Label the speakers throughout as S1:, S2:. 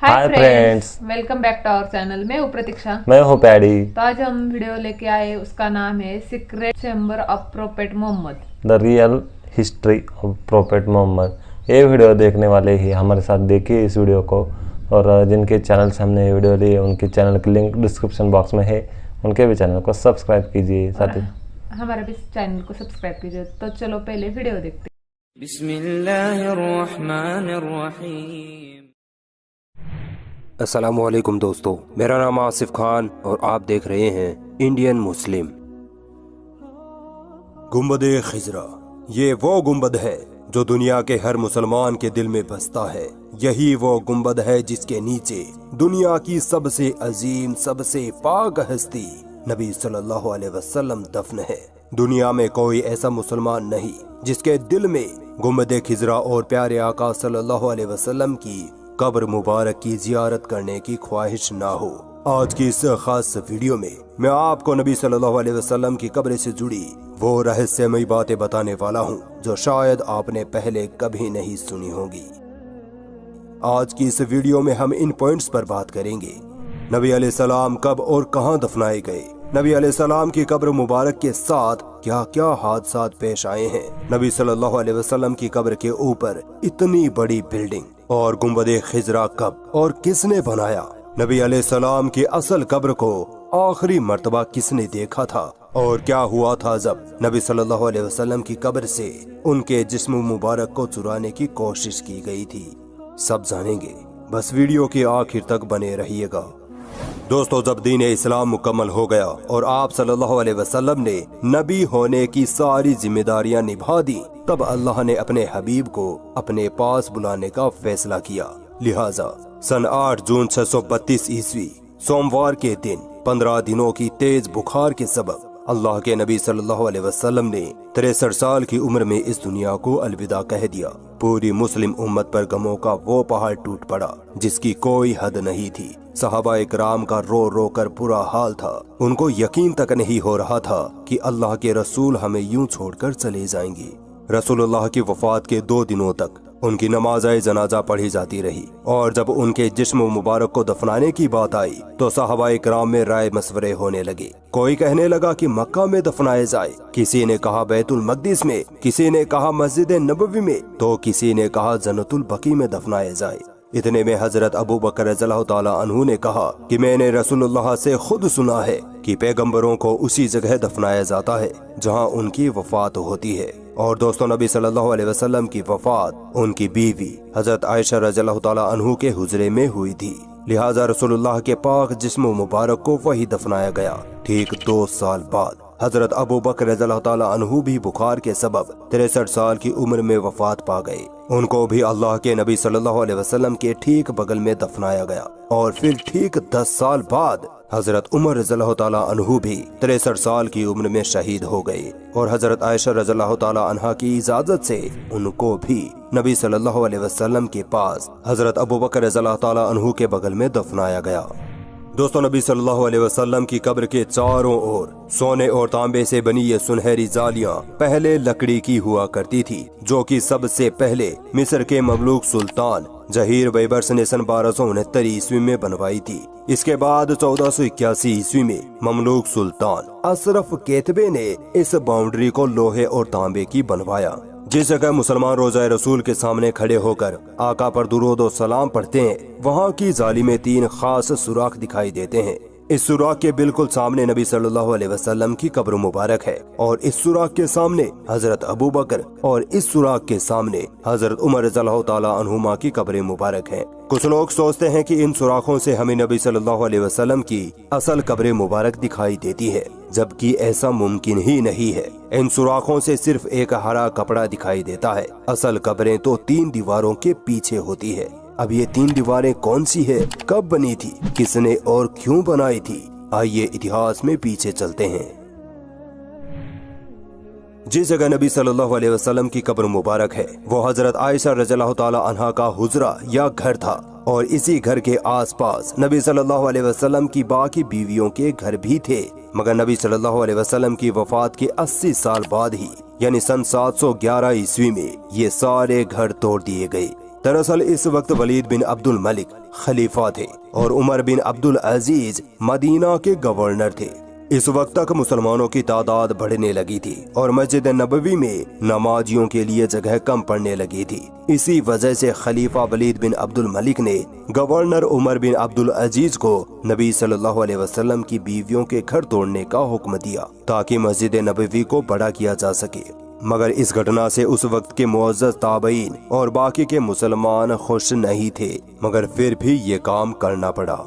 S1: Hi friends,
S2: welcome back to our channel. मैं हूँ प्रतीक्षा।
S1: मैं हूँ पैडी।
S2: तो आज हम वीडियो लेके आए, उसका नाम है secret chamber of prophet Mohammad,
S1: the real history of prophet Mohammad. ये वीडियो देखने वाले ही हमारे साथ देखिए इस वीडियो को, और जिनके चैनल से हमने ये वीडियो ली उनके चैनल की लिंक डिस्क्रिप्शन बॉक्स में है, उनके भी चैनल को सब्सक्राइब कीजिए, साथ ही
S2: हमारे भी चैनल को सब्सक्राइब कीजिए। तो चलो पहले वीडियो देखते हैं।
S3: बिस्मिल्लाहिर्रहमानिर्रहीम। अस्सलामुअलैकुम दोस्तों, मेरा नाम आसिफ खान और आप देख रहे हैं इंडियन मुस्लिम। गुंबद खिजरा, ये वो गुंबद है जो दुनिया के हर मुसलमान के दिल में बसता है। यही वो गुंबद है जिसके नीचे दुनिया की सबसे अजीम, सबसे पाक हस्ती नबी सल्लल्लाहु अलैहि वसल्लम दफन है। दुनिया में कोई ऐसा मुसलमान नहीं जिसके दिल में गुंबद खिजरा और प्यारे आका सल्लल्लाहु अलैहि वसल्लम की कब्र मुबारक की जियारत करने की ख्वाहिश ना हो। आज की इस खास वीडियो में मैं आपको नबी सल्लल्लाहु अलैहि वसल्लम की कब्र से जुड़ी वो रहस्यमयी बातें बताने वाला हूँ जो शायद आपने पहले कभी नहीं सुनी होगी। आज की इस वीडियो में हम इन पॉइंट्स पर बात करेंगे। नबी अलैहिस्सलाम कब और कहां दफनाए गए, नबी अलैहिस्सलाम की कब्र मुबारक के साथ क्या क्या हादसात पेश आए हैं, नबी सल्लल्लाहु अलैहि वसल्लम की कब्र के ऊपर इतनी बड़ी बिल्डिंग और गुंबद खिजरा कब और किसने बनाया, नबी अलैहिस्सलाम की असल कब्र को आखिरी मर्तबा किसने देखा था, और क्या हुआ था जब नबी सल्लल्लाहु अलैहि वसल्लम की कब्र से उनके जिस्म मुबारक को चुराने की कोशिश की गई थी, सब जानेंगे। बस वीडियो के आखिर तक बने रहिएगा। दोस्तों, जब दीन इस्लाम मुकम्मल हो गया और आप सल्लल्लाहु अलैहि वसल्लम ने नबी होने की सारी जिम्मेदारियां निभा दी, तब अल्लाह ने अपने हबीब को अपने पास बुलाने का फैसला किया। लिहाजा सन 8 जून 632 ईस्वी सोमवार के दिन 15 दिनों की तेज बुखार के सबब अल्लाह के नबी सल्लल्लाहु अलैहि वसल्लम ने 63 साल की उम्र में इस दुनिया को अलविदा कह दिया। पूरी मुस्लिम उम्मत पर गमों का वो पहाड़ टूट पड़ा जिसकी कोई हद नहीं थी। सहाबा इकराम का रो रो कर बुरा हाल था। उनको यकीन तक नहीं हो रहा था कि अल्लाह के रसूल हमें यूं छोड़कर चले जाएंगे। रसूलुल्लाह की वफात के 2 दिनों तक उनकी नमाज़े जनाजा पढ़ी जाती रही, और जब उनके जिस्म मुबारक को दफनाने की बात आई तो सहाबा इकराम में राय मशवरे होने लगे। कोई कहने लगा कि मक्का में दफनाए जाए, किसी ने कहा बैतुल मकदिस में, किसी ने कहा मस्जिद नबवी में, तो किसी ने कहा जन्नतुल बकी में दफनाए जाए। इतने में हजरत अबू बकर रज़ियल्लाहु ताला अन्हु ने कहा कि मैंने रसूलुल्लाह से खुद सुना है कि पैगंबरों को उसी जगह दफनाया जाता है जहां उनकी वफात होती है। और दोस्तों, नबी सल्लल्लाहु अलैहि वसल्लम की वफात उनकी बीवी हजरत आयशा रज़ियल्लाहु ताला अन्हु के हुजरे में हुई थी। लिहाजा रसूलुल्लाह के पाक जिस्म मुबारक को वही दफनाया गया। ठीक 2 साल बाद हजरत अबू बकर रज़ियल्लाहु ताला अन्हु भी बुखार के सबब 63 साल की उम्र में वफात पा गए। उनको भी अल्लाह के नबी सल्लल्लाहु अलैहि वसल्लम के ठीक बगल में दफनाया गया। और फिर ठीक 10 साल बाद हजरत उमर रज़ियल्लाहु ताला अन्हु भी 63 साल की उम्र में शहीद हो गए, और हजरत आयशा रज़ियल्लाहु ताला अन्हा की इजाजत से उनको भी नबी सल्लल्लाहु अलैहि वसल्लम के पास हजरत अबू बकर रज़ियल्लाहु ताला अन्हु के बगल में दफनाया गया। दोस्तों, नबी सल्लल्लाहु अलैहि वसल्लम की कब्र के चारों ओर सोने और तांबे से बनी ये सुनहरी जालियां पहले लकड़ी की हुआ करती थी, जो कि सबसे पहले मिस्र के ममलूक सुल्तान जहीर बैबर्स ने सन 1269 ईस्वी में बनवाई थी। इसके बाद 1481 ईस्वी में ममलूक सुल्तान अशरफ केतबे ने इस बाउंड्री को लोहे और तांबे की बनवाया। जिस जगह मुसलमान रोज़ा रसूल के सामने खड़े होकर आका पर दुरूद और सलाम पढ़ते हैं, वहाँ की जाली में 3 खास सुराख दिखाई देते हैं। इस सुराख के बिल्कुल सामने नबी सल्लल्लाहु अलैहि वसल्लम की कब्र मुबारक है, और इस सुराख के सामने हजरत अबू बकर और इस सुराख के सामने हजरत उमर रज़ियल्लाहु ताला अन्हुमा की कब्र मुबारक है। कुछ लोग सोचते हैं कि इन सुराखों से हमें नबी सल्लल्लाहु अलैहि वसल्लम की असल कब्र मुबारक दिखाई देती है, जबकि ऐसा मुमकिन ही नहीं है। इन सुराखों से सिर्फ एक हरा कपड़ा दिखाई देता है। असल कब्रें तो 3 दीवारों के पीछे होती है। अब ये 3 दीवारें कौन सी है, कब बनी थी, किसने और क्यों बनाई थी, आइए इतिहास में पीछे चलते हैं। जिस जगह नबी सल्लल्लाहु अलैहि वसल्लम की कब्र मुबारक है वो हजरत आयशा रज़ियल्लाहु ताला अन्हा का हुजरा या घर था, और इसी घर के आसपास नबी सल्लल्लाहु अलैहि वसल्लम की बाकी बीवियों के घर भी थे। मगर नबी सल्लल्लाहु अलैहि वसल्लम की वफात के 80 साल बाद ही यानी सन 711 ईस्वी में ये सारे घर तोड़ दिए गए। दरअसल इस वक्त वलीद बिन अब्दुल मलिक खलीफा थे और उमर बिन अब्दुल अजीज मदीना के गवर्नर थे। इस वक्त तक मुसलमानों की तादाद बढ़ने लगी थी और मस्जिद नबवी में नमाजियों के लिए जगह कम पड़ने लगी थी। इसी वजह से खलीफा वलीद बिन अब्दुल मलिक ने गवर्नर उमर बिन अब्दुल अजीज को नबी सल्लल्लाहु अलैहि वसल्लम की बीवियों के घर तोड़ने का हुक्म दिया ताकि मस्जिद नबवी को बड़ा किया जा सके। मगर इस घटना से उस वक्त के मुअज़्ज़ज़ ताबईन और बाकी के मुसलमान खुश नहीं थे, मगर फिर भी ये काम करना पड़ा।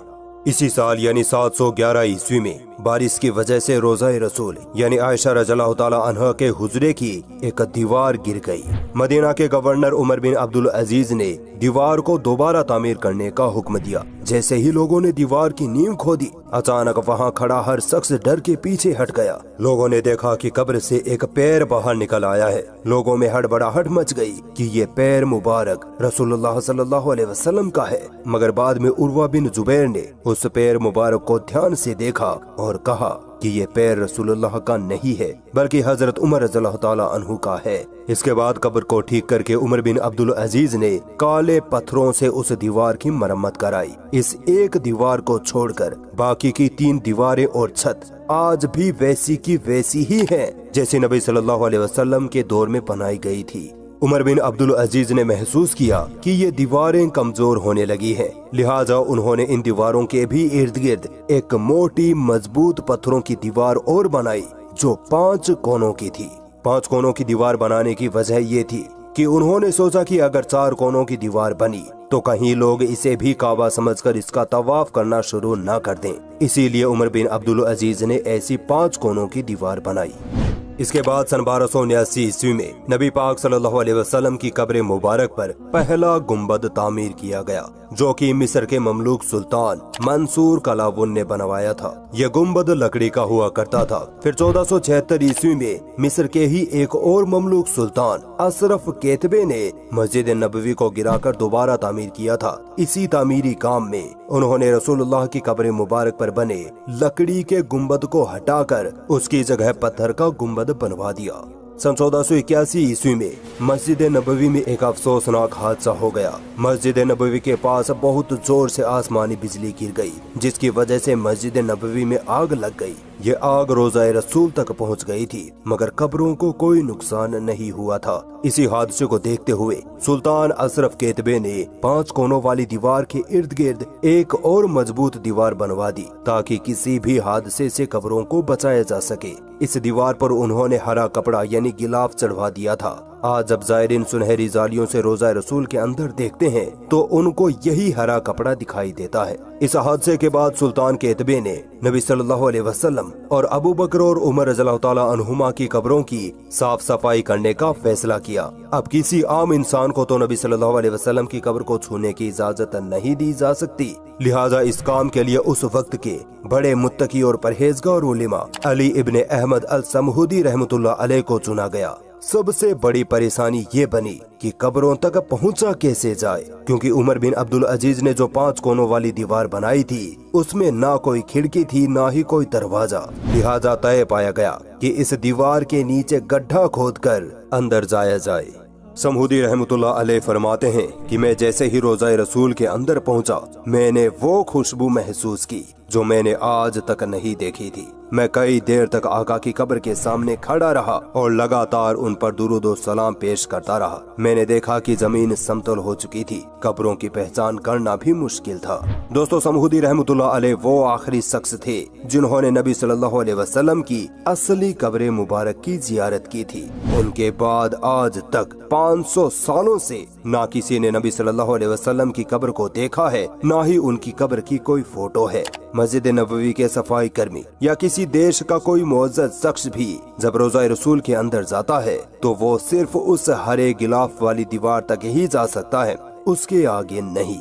S3: इसी साल यानी 711 ईस्वी में बारिश की वजह से रोज़ा रसूल यानी आयशा रज़ियल्लाहु ताला अन्हा के हुजरे की एक दीवार गिर गई। मदीना के गवर्नर उमर बिन अब्दुल अजीज ने दीवार को दोबारा तामीर करने का हुक्म दिया। जैसे ही लोगों ने दीवार की नींव खोदी, अचानक वहाँ खड़ा हर शख्स डर के पीछे हट गया। लोगों ने देखा कि कब्र से एक पैर बाहर निकल आया है। लोगों में हड़बड़ाहट मच गई कि ये पैर मुबारक रसूलुल्लाह सल्लल्लाहु अलैहि वसल्लम का है। मगर बाद में उर्वा बिन जुबैर ने उस पैर मुबारक को ध्यान से देखा और कहा कि ये पैर रसूलुल्लाह का नहीं है बल्कि हजरत उमर रज़ियल्लाहु ताला अन्हु का है। इसके बाद कब्र को ठीक करके उमर बिन अब्दुल अजीज ने काले पत्थरों से उस दीवार की मरम्मत कराई। इस एक दीवार को छोड़कर बाकी की 3 दीवारें और छत आज भी वैसी की वैसी ही हैं जैसे नबी सल्लल्लाहु अलैहि वसल्लम के दौर में बनाई गई थी। उमर बिन अब्दुल अजीज ने महसूस किया कि ये दीवारें कमजोर होने लगी हैं, लिहाजा उन्होंने इन दीवारों के भी इर्द गिर्द एक मोटी मजबूत पत्थरों की दीवार और बनाई जो 5 कोनों की थी। 5 कोनों की दीवार बनाने की वजह ये थी कि उन्होंने सोचा कि अगर 4 कोनों की दीवार बनी तो कहीं लोग इसे भी काबा समझकर इसका तवाफ करना शुरू न कर दें। इसीलिए उमर बिन अब्दुल अजीज ने ऐसी 5 कोनों की दीवार बनाई। इसके बाद सन 1279 ईस्वी में नबी पाक सल्लल्लाहु अलैहि वसल्लम की कब्र मुबारक पर पहला गुंबद तामीर किया गया जो कि मिस्र के ममलूक सुल्तान मंसूर कलावुन ने बनवाया था। यह गुंबद लकड़ी का हुआ करता था। फिर 1476 ईस्वी में मिस्र के ही एक और ममलूक सुल्तान अशरफ केतबे ने मस्जिद नबवी को गिराकर दोबारा तामीर किया था। इसी तामीरी काम में उन्होंने रसूलुल्लाह की कब्र मुबारक पर बने लकड़ी के गुंबद को हटाकर उसकी जगह पत्थर का गुंबद बनवा दिया। सन 1481 ईस्वी में मस्जिद नबवी में एक अफसोसनाक हादसा हो गया। मस्जिद नबवी के पास बहुत जोर से आसमानी बिजली गिर गई जिसकी वजह से मस्जिद नबवी में आग लग गई। ये आग रोज़ा रसूल तक पहुंच गई थी मगर कब्रों को कोई नुकसान नहीं हुआ था। इसी हादसे को देखते हुए सुल्तान अशरफ केतबे ने 5 कोनों वाली दीवार के इर्द गिर्द एक और मजबूत दीवार बनवा दी ताकि किसी भी हादसे से कब्रों को बचाया जा सके। इस दीवार पर उन्होंने हरा कपड़ा यानी गिलाफ चढ़वा दिया था। आज जब जायरीन सुनहरी जालियों से रोज़ा रसूल के अंदर देखते हैं तो उनको यही हरा कपड़ा दिखाई देता है। इस हादसे के बाद सुल्तान केतबे ने नबी सल्लल्लाहु अलैहि वसल्लम और अबू बकर और उमर रज़ियल्लाहु ताला अन्हुमा की कब्रों की साफ सफाई करने का फैसला किया। अब किसी आम इंसान को तो नबी सल्लल्लाहु अलैहि वसल्लम की कब्र को छूने की इजाजत नहीं दी जा सकती, लिहाजा इस काम के लिए उस वक्त के बड़े मुत्तकी और परहेजगार उलेमा अली इब्ने अहमद अल समहूदी रहमतुल्लाह अलैह को चुना गया। सबसे बड़ी परेशानी ये बनी कि कब्रों तक पहुंचा कैसे जाए, क्योंकि उमर बिन अब्दुल अजीज ने जो 5 कोनों वाली दीवार बनाई थी उसमें ना कोई खिड़की थी ना ही कोई दरवाजा। लिहाजा तय पाया गया कि इस दीवार के नीचे गड्ढा खोदकर अंदर जाया जाए। समहूदी रहमतुल्लाह अलैह फरमाते हैं कि मैं जैसे ही रोज़ा रसूल के अंदर पहुंचा मैंने वो खुशबू महसूस की जो मैंने आज तक नहीं देखी थी। मैं कई देर तक आका की कब्र के सामने खड़ा रहा और लगातार उन पर दुरूद और सलाम पेश करता रहा। मैंने देखा कि जमीन समतल हो चुकी थी, कब्रों की पहचान करना भी मुश्किल था। दोस्तों, समहूदी रहमतुल्लाह अलैह वो आखिरी शख्स थे जिन्होंने नबी सल्लल्लाहु अलैहि वसल्लम की असली कब्र मुबारक की जियारत की थी। उनके बाद आज तक 500 सालों से ना किसी ने नबी सल्लल्लाहु अलैहि वसल्लम की कब्र को देखा है, ना ही उनकी कब्र की कोई फोटो है। मस्जिद नबवी के सफाई कर्मी या किसी देश का कोई मुअज़्ज़ज़ शख्स भी जब रोज़ा रसूल के अंदर जाता है तो वो सिर्फ उस हरे गिलाफ वाली दीवार तक ही जा सकता है, उसके आगे नहीं।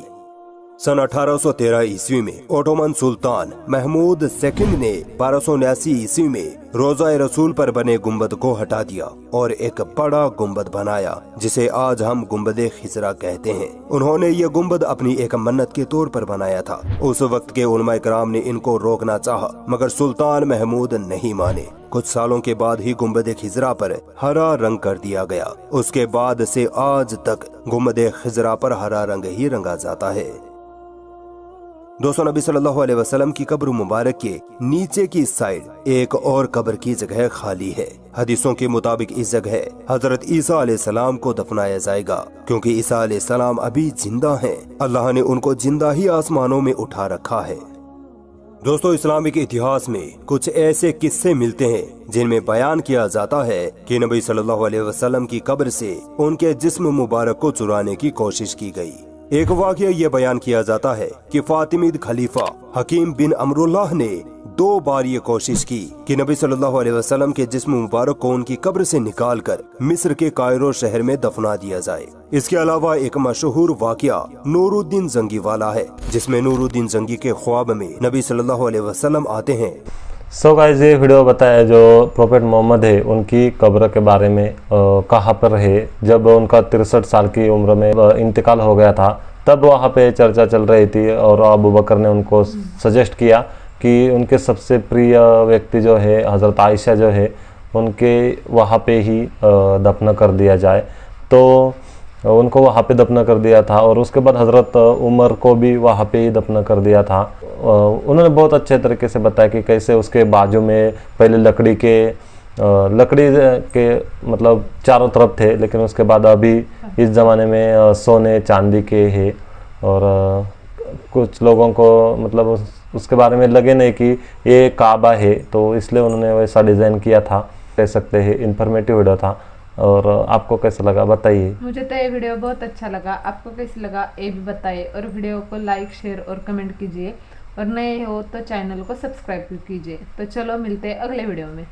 S3: सन 1813 ईस्वी में ओटोमन सुल्तान महमूद सेकंड ने 1279 ईस्वी में रोजा रसूल पर बने गुम्बद को हटा दिया और एक बड़ा गुम्बद बनाया जिसे आज हम गुम्बद खिजरा कहते हैं। उन्होंने ये गुम्बद अपनी एक मन्नत के तौर पर बनाया था। उस वक्त के उलमा कराम ने इनको रोकना चाहा मगर सुल्तान महमूद नहीं माने। कुछ सालों के बाद ही गुम्बद खिजरा पर हरा रंग कर दिया गया। उसके बाद से आज तक गुम्बद खिजरा पर हरा रंग ही रंगा जाता है। दोस्तों, नबी सल्लल्लाहु अलैहि वसल्लम की कब्र मुबारक के नीचे की साइड एक और कब्र की जगह खाली है। हदीसों के मुताबिक इस जगह हजरत ईसा अलैहिस्सलाम को दफनाया जाएगा क्योंकि ईसा अलैहिस्सलाम अभी जिंदा हैं। अल्लाह ने उनको जिंदा ही आसमानों में उठा रखा है। दोस्तों, इस्लामिक इतिहास में कुछ ऐसे किस्से मिलते हैं जिनमें बयान किया जाता है कि नबी सल्लल्लाहु अलैहि वसल्लम की कब्र से उनके जिस्म मुबारक को चुराने की कोशिश की गई। एक वाक़या ये बयान किया जाता है कि फातिमीद खलीफा हकीम बिन अमरुल्लाह ने 2 बार ये कोशिश की कि नबी सल्लल्लाहु अलैहि वसल्लम के जिस्म मुबारक को उनकी कब्र से निकालकर मिस्र के कायरो शहर में दफना दिया जाए। इसके अलावा एक मशहूर वाक़या नूरुद्दीन जंगी वाला है जिसमें नूरुद्दीन जंगी के ख्वाब में नबी सल्लल्लाहु अलैहि वसल्लम आते हैं।
S1: सो गाइस, ये वीडियो बताया जो प्रोफेट मोहम्मद है उनकी कब्र के बारे में कहाँ पर रहे। जब उनका 63 साल की उम्र में इंतकाल हो गया था तब वहाँ पे चर्चा चल रही थी और अबू बकर ने उनको सजेस्ट किया कि उनके सबसे प्रिय व्यक्ति जो है हज़रत आयशा जो है उनके वहाँ पे ही दफन कर दिया जाए। तो उनको वहाँ पे दफन कर दिया था और उसके बाद हज़रत उमर को भी वहाँ पे ही दफन कर दिया था। उन्होंने बहुत अच्छे तरीके से बताया कि कैसे उसके बाजू में पहले लकड़ी के मतलब चारों तरफ थे, लेकिन उसके बाद अभी इस ज़माने में सोने चांदी के है। और कुछ लोगों को मतलब उसके बारे में लगे नहीं कि ये काबा है, तो इसलिए उन्होंने वैसा डिज़ाइन किया था। कह सकते हैं इन्फॉर्मेटिव वीडियो था। और आपको कैसा लगा बताइए।
S2: मुझे तो ये वीडियो बहुत अच्छा लगा। आपको कैसा लगा ये भी बताइए और वीडियो को लाइक शेयर और कमेंट कीजिए और नए हो तो चैनल को सब्सक्राइब कीजिए। तो चलो मिलते हैं अगले वीडियो में।